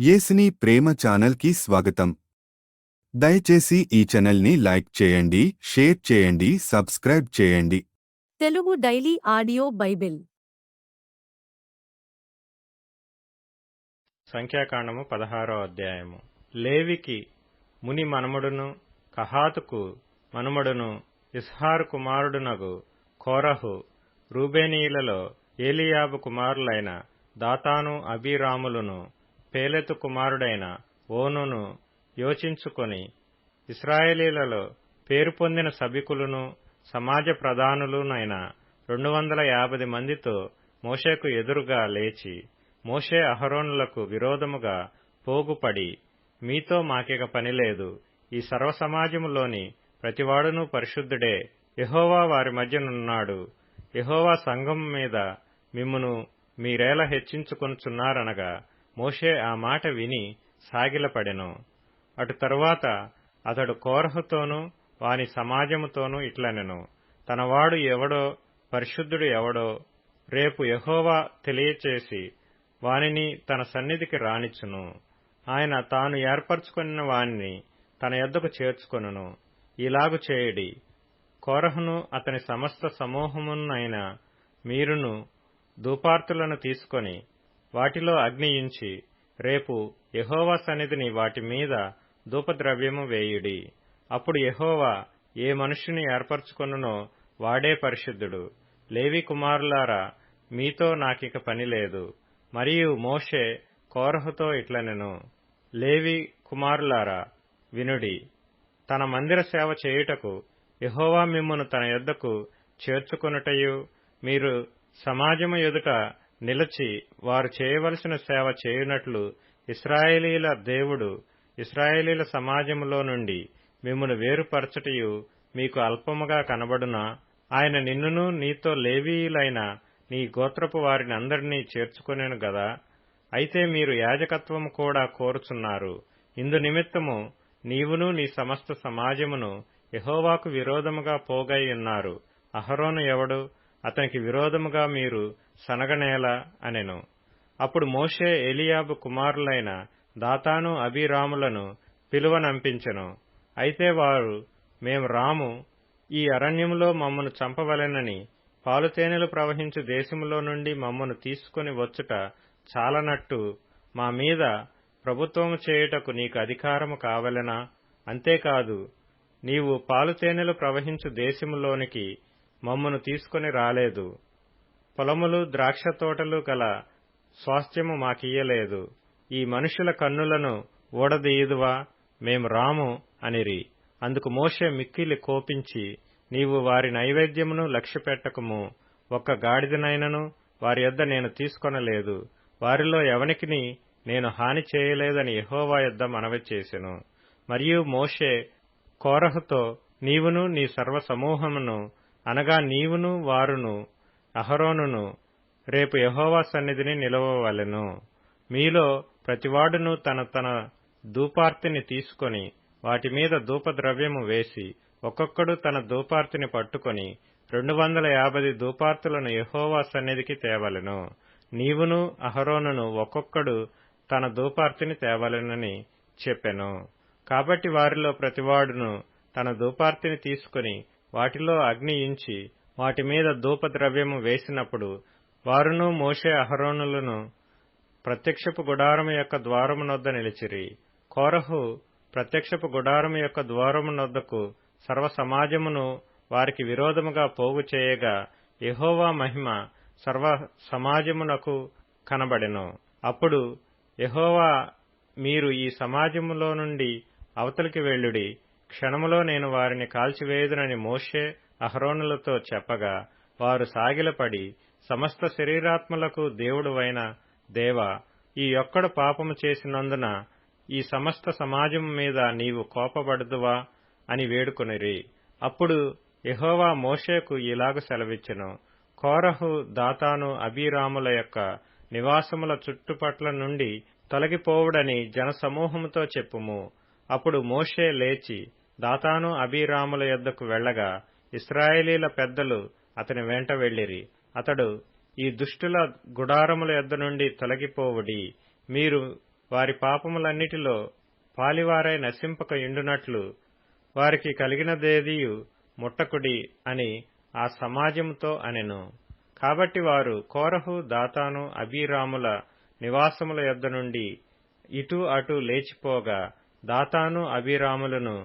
యేసుని ప్రేమ ఛానల్కి స్వాగతం. దయచేసి ఈ ఛానల్ని లైక్ చేయండి, షేర్ చేయండి, సబ్స్క్రైబ్ చేయండి. తెలుగు డైలీ ఆడియో బైబిల్ సంఖ్యాకాండము 16వ అధ్యాయము. లేవికి ముని మనుమడును కహాతుకు మనుమడును ఇస్హారు కుమారుడునగు కోరహు రూబేనీయులలో ఏలీయాబు కుమారులైన దాతాను అబీరాములును పేలెతు కుమారుడైన ఓనును యోచించుకొని ఇశ్రాయేలీలలో పేరు పొందిన సభికులను సమాజ ప్రధానులునైన 250 మందితో మోషేకు ఎదురుగా లేచి, మోషే అహరోనులకు విరోధముగా పోగుపడి, మీతో మాకిక పనిలేదు, ఈ సర్వసమాజములోని ప్రతివాడునూ పరిశుద్ధుడే, యెహోవా వారి మధ్యనున్నాడు, యెహోవా సంఘం మీద మిమ్మును మీరేలా హెచ్చించుకొనుచున్నారనగా మోషే ఆ మాట విని సాగిలపడెను. అటు తరువాత అతడు కోరహుతోనూ వాని సమాజముతోనూ ఇట్లనెను, తనవాడు ఎవడో పరిశుద్ధుడు ఎవడో రేపు యెహోవా తెలియచేసి వానిని తన సన్నిధికి రానిచ్చును. ఆయన తాను ఏర్పరచుకొనిన వానిని తన యొద్దకు చేర్చుకొనును. ఇలాగు చేయుడి, కోరహును అతని సమస్త సమూహమునైన మీరును ధూపార్తులను తీసుకొని వాటిలో అగ్నియించి రేపు యెహోవా సన్నిధిని వాటి మీద ధూపద్రవ్యము వేయుడి. అప్పుడు యెహోవా ఏ మనుష్యుని ఏర్పరచుకొనునో వాడే పరిశుద్ధుడు. లేవి కుమారులారా, మీతో నాకిక పనిలేదు. మరియు మోషే కోరహుతో ఇట్లనెను, లేవి కుమారులారా వినుడి, తన మందిర సేవ చేయుటకు యెహోవా మిమ్మును తన యొద్దకు చేర్చుకొనుటయు, మీరు సమాజము ఎదుట నిలచి వారు చేయవలసిన సేవ చేయునట్లు ఇశ్రాయేలీల దేవుడు ఇశ్రాయేలీల సమాజములో నుండి మిమ్మును వేరుపరచుటయు మీకు అల్పముగా కనబడునా? ఆయన నిన్నును నీతో లేవీయులైన నీ గోత్రపు వారిని అందరినీ చేర్చుకొనెను గదా. అయితే మీరు యాజకత్వము కూడా కోరుచున్నారు. ఇందు నిమిత్తము నీవును నీ సమస్త సమాజమును యెహోవాకు విరోధముగా పోగై ఉన్నారు. అహరోను ఎవడు? అతనికి విరోధముగా మీరు సనగనేలా అనెను. అప్పుడు మోషే ఏలీయాబు కుమారులైన దాతాను అబీరాములను పిలువనంపించెను. అయితే వారు, మేము రాము, ఈ అరణ్యములో మమ్మను చంపవలెనని పాలుతేనెలు ప్రవహించు దేశములో నుండి మమ్మను తీసుకుని వచ్చుట చాలనట్టు మా మీద ప్రభుత్వము చేయుటకు నీకు అధికారము కావలెనా? అంతేకాదు, నీవు పాలుతేనెలు ప్రవహించు దేశములోనికి మమ్మను తీసుకుని రాలేదు, పొలములు ద్రాక్ష తోటలు గల స్వాస్థ్యము మాకియ్యలేదు. ఈ మనుషుల కన్నులను ఊడదీయుదువా? మేము రాము అనిరి. అందుకు మోషే మిక్కిలి కోపించి, నీవు వారి నైవేద్యమును లక్ష్యపెట్టకుము, ఒక్క గాడిదనైనను వారి యొద్ద నేను తీసుకొనలేదు, వారిలో ఎవనికిని నేను హాని చేయలేదని యెహోవా యొద్ద మనవి చేసెను. మరియు మోషే కోరహుతో, నీవును నీ సర్వసమూహమును, అనగా నీవును వారును అహరోనును రేపు యెహోవా సన్నిధిని నిలవవలెను. మీలో ప్రతివాడును తన తన ధూపార్తిని తీసుకొని వాటి మీద ధూపద్రవ్యము వేసి ఒక్కొక్కడు తన ధూపార్తిని పట్టుకొని 250 ధూపార్తులను యెహోవా సన్నిధికి తేవలెను. నీవును అహరోనును ఒక్కొక్కడు తన ధూపార్తిని తేవలెనని చెప్పెను. కాబట్టి వారిలో ప్రతివాడును తన ధూపార్తిని తీసుకుని వాటిలో అగ్నియించి వాటి మీద ధూపద్రవ్యము వేసినప్పుడు వారును మోషే అహరోనులను ప్రత్యక్షపు గుడారము యొక్క ద్వారమునొద్ద నిలిచిరి. కోరహు ప్రత్యక్షపు గుడారము యొక్క ద్వారమునొద్దకు సర్వసమాజమును వారికి విరోధముగా పోగు చేయగా యెహోవా మహిమ సర్వ సమాజమునకు కనబడెను. అప్పుడు యెహోవా, మీరు ఈ సమాజములో నుండి అవతలికి వెళ్ళుడి, క్షణములో నేను వారిని కాల్చివేయుదునని మోషే అహరోనులతో చెప్పగా, వారు సాగిలపడి, సమస్త శరీరాత్మలకు దేవుడువైన దేవా, ఈ ఒక్కడు పాపము చేసినందున ఈ సమస్త సమాజము మీద నీవు కోపపడదువా అని వేడుకొనిరి. అప్పుడు యెహోవా మోషేకు ఇలాగు సెలవిచ్చెను, కోరహు దాతాను అబీరాముల యొక్క నివాసముల చుట్టుపట్ల నుండి తొలగిపోవుడని జనసమూహముతో చెప్పుము. అప్పుడు మోషే లేచి దాతాను అబీరాముల యొద్దకు వెళ్లగా ఇశ్రాయేలీల పెద్దలు అతని వెంట వెళ్ళిరి. అతడు, ఈ దుష్టుల గుడారముల యొద్ద నుండి తొలగిపోవుడి, మీరు వారి పాపములన్నిటిలో పాలివారై నశింపక యుండునట్లు వారికి కలిగినదేదియు ముట్టకుడి అని ఆ సమాజముతో అనెను. కాబట్టి వారు కోరహు, దాతాను, అబీరాముల నివాసముల యొద్ద నుండి ఇటు అటు లేచిపోగా, దాతాను, అబీరాములను,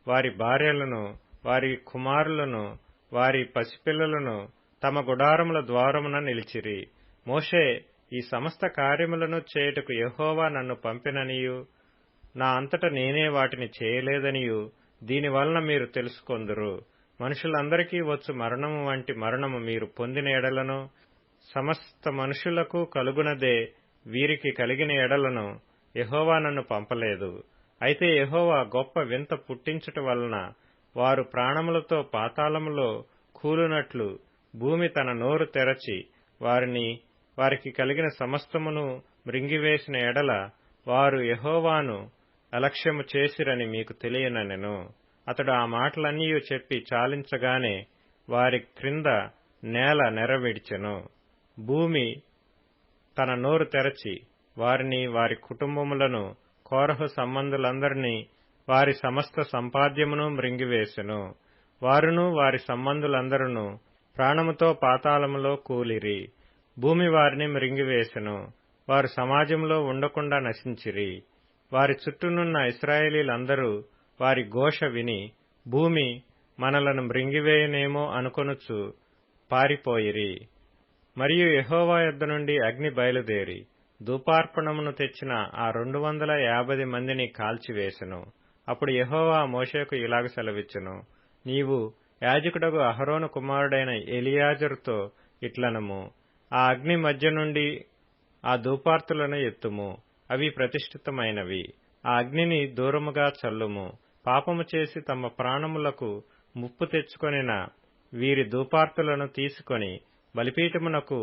వారి భార్యలను, వారి కుమారులను, వారి పసిపిల్లలను తమ గుడారముల ద్వారమున నిలిచిరి. మోషే, ఈ సమస్త కార్యములను చేయుటకు యెహోవా నన్ను పంపిననియు, నా అంతట నేనే వాటిని చేయలేదనియు దీనివలన మీరు తెలుసుకొందురు. మనుషులందరికీ వచ్చు మరణము వంటి మరణము మీరు పొందిన ఎడలను, సమస్త మనుషులకు కలుగునదే వీరికి కలిగిన ఎడలను యెహోవా నన్ను పంపలేదు. అయితే యెహోవా గొప్ప వింత పుట్టించుట వలన వారు ప్రాణములతో పాతాళములో కూలునట్లు భూమి తన నోరు తెరచి వారికి కలిగిన సమస్తమును మృంగివేసిన ఎడల వారు యెహోవాను అలక్ష్యము చేసిరని మీకు తెలియననెను. అతడు ఆ మాటలన్నీ చెప్పి చాలించగానే వారి క్రింద నేల నెరవిడిచెను. భూమి తన నోరు తెరచి వారిని, వారి కుటుంబములను, కోరహు సంబంధులందరినీ, వారి సమస్త సంపాద్యమును మృంగివేసెను. వారును వారి సంబంధులందరూ ప్రాణముతో పాతాళములో కూలిరి. భూమి వారిని మృంగివేసెను. వారు సమాజంలో ఉండకుండా నశించిరి. వారి చుట్టూనున్న ఇశ్రాయేలీలందరూ వారి ఘోష విని భూమి మనలను మృంగివేయనేమో అనుకొనుచు పారిపోయిరి. మరియు యెహోవా యొద్ద నుండి అగ్ని బయలుదేరి ధూపార్పణమును తెచ్చిన ఆ 250 మందిని కాల్చివేసెను. అప్పుడు యెహోవా మోషేకు ఇలాగ సెలవిచ్చెను, నీవు యాజకుడగు అహరోను కుమారుడైన ఎలియాజరుతో ఇట్లనము, ఆ అగ్ని మధ్య నుండి ఆ ధూపార్తులను ఎత్తుము, అవి ప్రతిష్ఠితమైనవి. ఆ అగ్నిని దూరముగా చల్లుము. పాపము చేసి తమ ప్రాణములకు ముప్పు తెచ్చుకొనిన వీరి ధూపార్తులను తీసుకొని బలిపీఠమునకు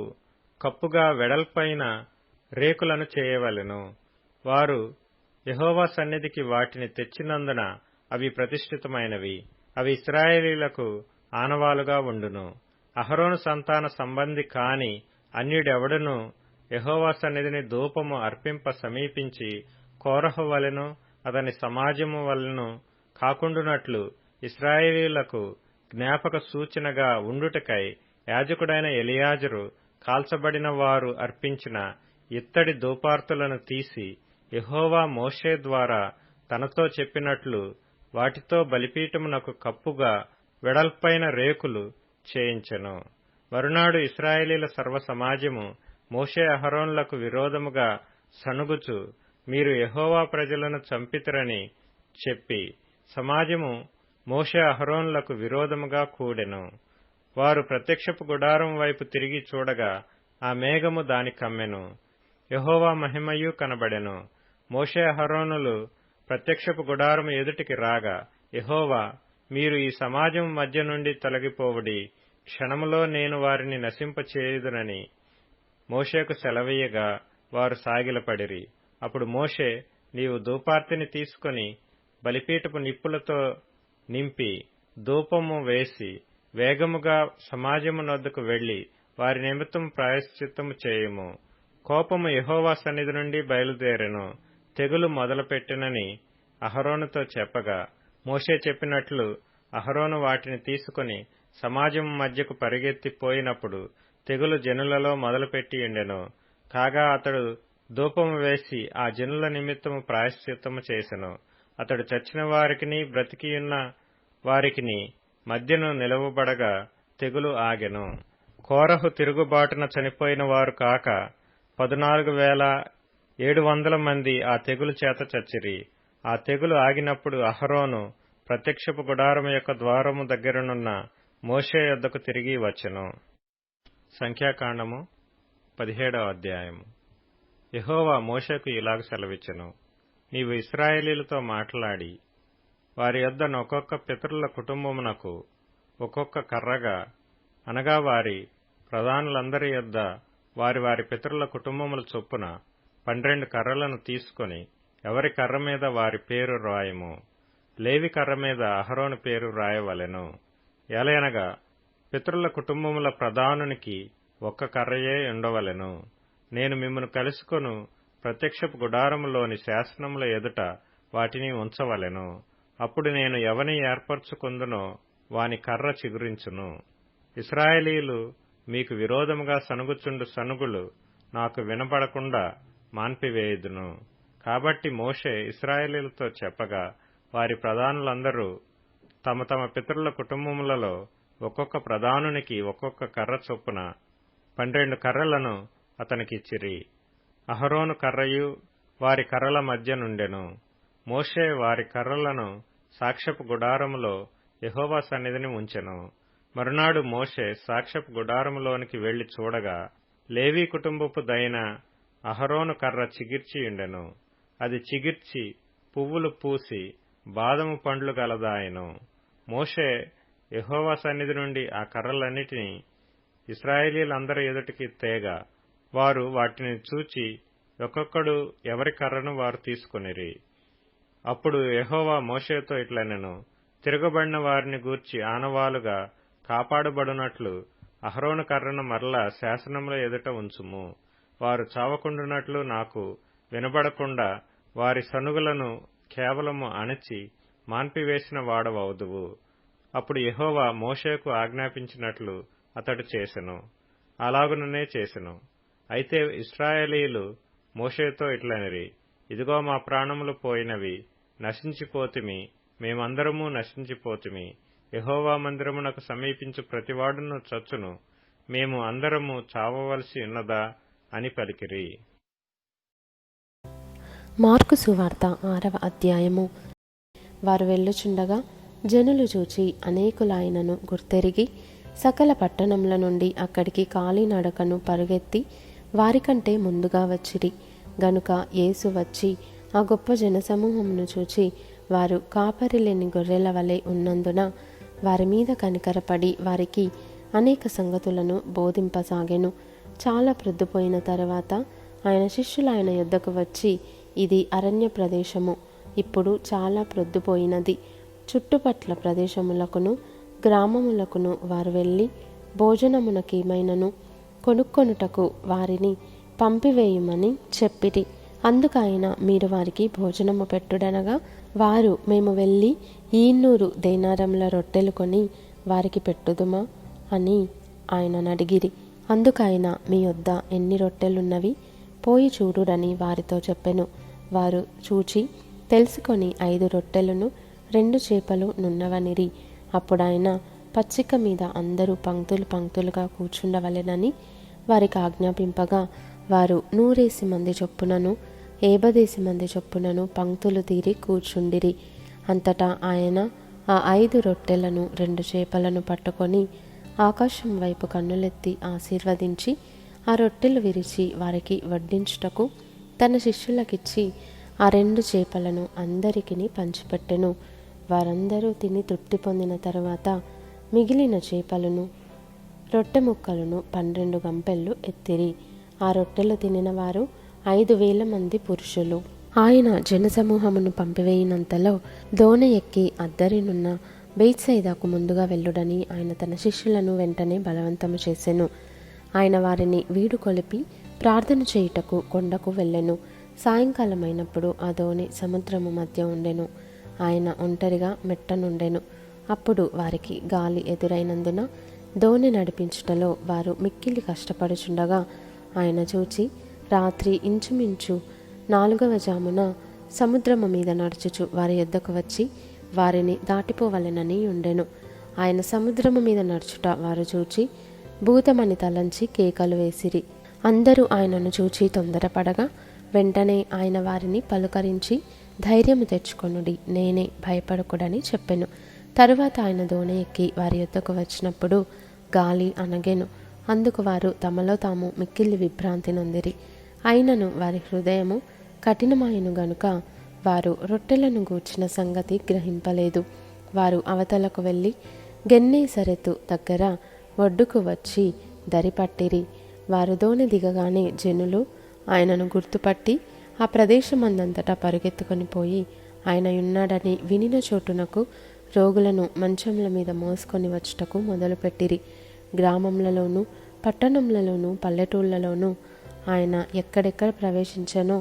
కప్పుగా వెడల్పైన రేకులను చేయవలెను. వారు యెహోవా సన్నిధికి వాటిని తెచ్చినందున అవి ప్రతిష్ఠితమైనవి. అవి ఇశ్రాయేలీలకు ఆనవాలుగా ఉండును. అహరోను సంతాన సంబంధి కాని అన్యుడెవడును యెహోవా సన్నిధిని ధూపము అర్పింప సమీపించి కోరహు వలెను అతని సమాజము వలెను కాకుండునట్లు ఇశ్రాయేలీలకు జ్ఞాపక సూచనగా ఉండుటకై యాజకుడైన ఎలియాజరు కాల్చబడిన వారు అర్పించిన ఇత్తడి ధూపార్తులను తీసి యెహోవా మోషే ద్వారా తనతో చెప్పినట్లు వాటితో బలిపీఠమునకు కప్పుగా వెడల్పైన రేకులు చేయించెను. మరునాడు ఇశ్రాయేలీల సర్వసమాజము మోషే అహరోనులకు విరోధముగా సణుగుచు, మీరు యెహోవా ప్రజలను చంపితిరని చెప్పి సమాజము మోషే అహరోనులకు విరోధముగా కూడెను. వారు ప్రత్యక్షపు గుడారం వైపు తిరిగి చూడగా ఆ మేఘము దాని కమ్మెను. యెహోవా మహిమయు కనబడెను. మోషే అహరోనులు ప్రత్యక్షపు గుడారము ఎదుటికి రాగా యెహోవా, మీరు ఈ సమాజం మధ్య నుండి తొలగిపోవుడి, క్షణములో నేను వారిని నశింపచేయుదునని మోషేకు సెలవీయగా వారు సాగిలపడిరి. అప్పుడు మోషే, నీవు ధూపార్తిని తీసుకొని బలిపీఠపు నిప్పులతో నింపి ధూపము వేసి వేగముగా సమాజము నొద్దకు వెళ్లి వారి నిమిత్తం ప్రాయశ్చిత్తము చేయుము. కోపము యెహోవా సన్నిధి నుండి బయలుదేరెను, తెగులు మొదలుపెట్టెనని అహరోనుతో చెప్పగా మోషే చెప్పినట్లు అహరోను వాటిని తీసుకుని సమాజం మధ్యకు పరిగెత్తిపోయినప్పుడు తెగులు జనులలో మొదలుపెట్టియుండెను. కాగా అతడు ధూపము వేసి ఆ జనుల నిమిత్తము ప్రాయశ్చిత్తము చేసెను. అతడు చచ్చిన వారికిని బ్రతికియున్న వారికిని మధ్యను నిలవబడగా తెగులు ఆగెను. కోరహు తిరుగుబాటున చనిపోయిన వారు కాక 14,700 మంది ఆ తెగులు చేత చచ్చిరి. ఆ తెగులు ఆగినప్పుడు అహరోను ప్రత్యక్షపు గుడారము యొక్క ద్వారము దగ్గరనున్న మోషే యొద్దకు తిరిగి వచ్చెను. సంఖ్యాకాండము 17వ అధ్యాయము. యెహోవా మోషేకు ఇలాగ సెలవిచ్చెను, నీవు ఇశ్రాయేలీలతో మాట్లాడి వారి యొద్ద ఒక్కొక్క పితరుల కుటుంబమునకు ఒక్కొక్క కర్రగా, అనగా వారి ప్రధానులందరి యొద్ద వారి వారి పితరుల కుటుంబముల చొప్పున 12 కర్రలను తీసుకొని ఎవరి కర్ర మీద వారి పేరు రాయము. లేవి కర్ర మీద అహరోను పేరు రాయవలెను. ఎలయనగా పితరుల కుటుంబముల ప్రధానునికి ఒక్క కర్రయే ఉండవలెను. నేను మిమ్మును కలుసుకొను ప్రత్యక్షపు గుడారములోని శాసనముల ఎదుట వాటిని ఉంచవలెను. అప్పుడు నేను ఎవని ఏర్పరచుకొందునో వాని కర్ర చిగురించును. ఇశ్రాయేలీయులు మీకు విరోధముగా సనుగుచుండు సనుగులు నాకు వినబడకుండా మాన్పివేయుదును. కాబట్టి మోషే ఇశ్రాయేలీయులతో చెప్పగా, వారి ప్రధానులందరూ తమ తమ పితరుల కుటుంబములలో ఒక్కొక్క ప్రధానునికి ఒక్కొక్క కర్ర చొప్పున 12 కర్రలను అతనికిచ్చిరి. అహరోను కర్రయు వారి కర్రల మధ్య నుండెను. మోషే వారి కర్రలను సాక్ష్యపు గుడారములో యెహోవా సన్నిధిని ఉంచెను. మరునాడు మోషే సాక్ష్యపు గుడారములోనికి వెళ్లి చూడగా, లేవీ కుటుంబపు దైన అహరోను కర్ర చిగిర్చియుండెను. అది చిగిర్చి పువ్వులు పూసి బాదము పండ్లు గలదాయెను. మోషే యెహోవా సన్నిధి నుండి ఆ కర్రలన్నిటినీ ఇశ్రాయేలీయులందరి ఎదుటికి తేగా, వారు వాటిని చూచి ఒక్కొక్కడు ఎవరి కర్రను వారు తీసుకొనిరి. అప్పుడు యెహోవా మోషేతో ఇట్లనెను, తిరగబడిన వారిని గూర్చి ఆనవాలుగా కాపాడబడునట్లు అహరోను కర్రను మరలా శాసనముల ఎదుట ఉంచుము. వారు చావకుండునట్లు నాకు వినబడకుండా వారి సనుగులను కేవలము అణచి మాన్పివేసిన వాడవవుదువు. అప్పుడు యెహోవా మోషేకు ఆజ్ఞాపించినట్లు అతడు చేసెను. అలాగుననే చేసెను. అయితే ఇశ్రాయేలీయులు మోషేతో ఇట్లనిరి, ఇదిగో మా ప్రాణములు పోయినవి, నశించిపోతిమి, మేమందరము నశించిపోతిమి. యెహోవా మందిరమునకు సమీపించు ప్రతివాడును చచ్చును, మేము అందరము చావవలసి ఉన్నదా అని పలికిరి. మార్కు సువార్త 6వ అధ్యాయము. వారు వెళ్ళుచుండగా జనులు చూచి అనేకులాయనను గుర్తెరిగి సకల పట్టణముల నుండి అక్కడికి కాలినడకను పరుగెత్తి వారికంటే ముందుగా వచ్చిరి. గనుక యేసు వచ్చి ఆ గొప్ప జనసమూహమును చూచి వారు కాపరి లేని గొర్రెల వలె ఉన్నందున వారి మీద కనికరపడి వారికి అనేక సంగతులను బోధింపసాగెను. చాలా ప్రొద్దుపోయిన తరువాత ఆయన శిష్యులు ఆయన యొద్దకు వచ్చి, ఇది అరణ్య ప్రదేశము, ఇప్పుడు చాలా ప్రొద్దుపోయినది. చుట్టుపట్ల ప్రదేశములకును గ్రామములకును వారు వెళ్ళి భోజనమునకేమైనను కొనుక్కొనుటకు వారిని పంపివేయుమని చెప్పిరి. అందుకైన మీరు వారికి భోజనము పెట్టుడనగా, వారు మేము వెళ్ళి 200 దేనారముల రొట్టెలు కొని వారికి పెట్టుదుమా అని ఆయనను అడిగిరి. అందుకైన మీ యొద్ద ఎన్ని రొట్టెలున్నవి పోయి చూడుడని వారితో చెప్పెను. వారు చూచి తెలుసుకొని 5 రొట్టెలను 2 చేపలు నున్నవనిరి. అప్పుడాయన పచ్చిక మీద అందరూ పంక్తులు పంక్తులుగా కూర్చుండవలెనని వారికి ఆజ్ఞాపింపగా, వారు 100 మంది చొప్పునను 50 మంది చొప్పునను పంక్తులు తీరి కూర్చుండిరి. అంతటా ఆయన ఆ 5 రొట్టెలను 2 చేపలను పట్టుకొని ఆకాశం వైపు కన్నులెత్తి ఆశీర్వదించి ఆ రొట్టెలు విరిచి వారికి వడ్డించుటకు తన శిష్యులకిచ్చి ఆ 2 చేపలను అందరికిని పంచిపెట్టెను. వారందరూ తిని తృప్తి పొందిన తరువాత మిగిలిన చేపలను రొట్టె ముక్కలను 12 గంపెళ్ళు ఎత్తిరి. ఆ రొట్టెలు తినిన వారు 5,000 మంది పురుషులు. ఆయన జనసమూహమును పంపివేయినంతలో దోణి ఎక్కి అద్దరినున్న బేత్సైదాకు ముందుగా వెళ్ళుడని ఆయన తన శిష్యులను వెంటనే బలవంతము చేసెను. ఆయన వారిని వీడుకొలిపి ప్రార్థన చేయుటకు కొండకు వెళ్ళెను. సాయంకాలమైనప్పుడు ఆ దోణి సముద్రము మధ్య ఉండెను. ఆయన ఒంటరిగా మెట్టనుండెను. అప్పుడు వారికి గాలి ఎదురైనందున దోణి నడిపించుటలో వారు మిక్కిలి కష్టపడుచుండగా ఆయన చూచి రాత్రి ఇంచుమించు 4వ జామున సముద్రము మీద నడుచుచు వారి యొద్దకు వచ్చి వారిని దాటిపోవలెనని ఉండెను. ఆయన సముద్రము మీద నడుచుట వారు చూచి భూతమని తలంచి కేకలు వేసిరి. అందరూ ఆయనను చూచి తొందరపడగా వెంటనే ఆయన వారిని పలుకరించి ధైర్యము తెచ్చుకొనుడి, నేనే, భయపడకుడని చెప్పెను. తరువాత ఆయన దోణి ఎక్కి వారి యొద్దకు వచ్చినప్పుడు గాలి అనగెను. అందుకు వారు తమలో తాము మిక్కిలి విభ్రాంతి నొందిరి. అయినను వారి హృదయము కఠినమాయెను గనుక వారు రొట్టెలను గూర్చిన సంగతి గ్రహింపలేదు. వారు అవతలకు వెళ్ళి గెన్నేసరెతు దగ్గర ఒడ్డుకు వచ్చి దరిపట్టిరి. వారు దోణి దిగగానే జనులు ఆయనను గుర్తుపట్టి ఆ ప్రదేశమందంతటా పరుగెత్తుకొని పోయి ఆయన ఉన్నాడని వినిన చోటునకు రోగులను మంచముల మీద మోసుకొని వచ్చుటకు మొదలుపెట్టిరి. గ్రామములలోనూ పట్టణములలోనూ పల్లెటూళ్లలోనూ ఆయన ఎక్కడెక్కడ ప్రవేశించనో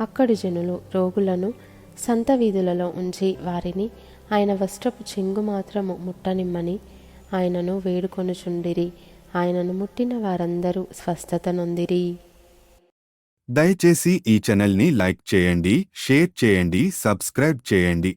అక్కడి జనులు రోగులను సంత వీధులలో ఉంచి వారిని ఆయన వస్త్రపు చెంగు మాత్రము ముట్టనిమ్మని ఆయనను వేడుకొనుచుండిరి. ఆయనను ముట్టిన వారందరూ స్వస్థత నొందిరి. దయచేసి ఈ ఛానల్ని లైక్ చేయండి, షేర్ చేయండి, సబ్స్క్రైబ్ చేయండి.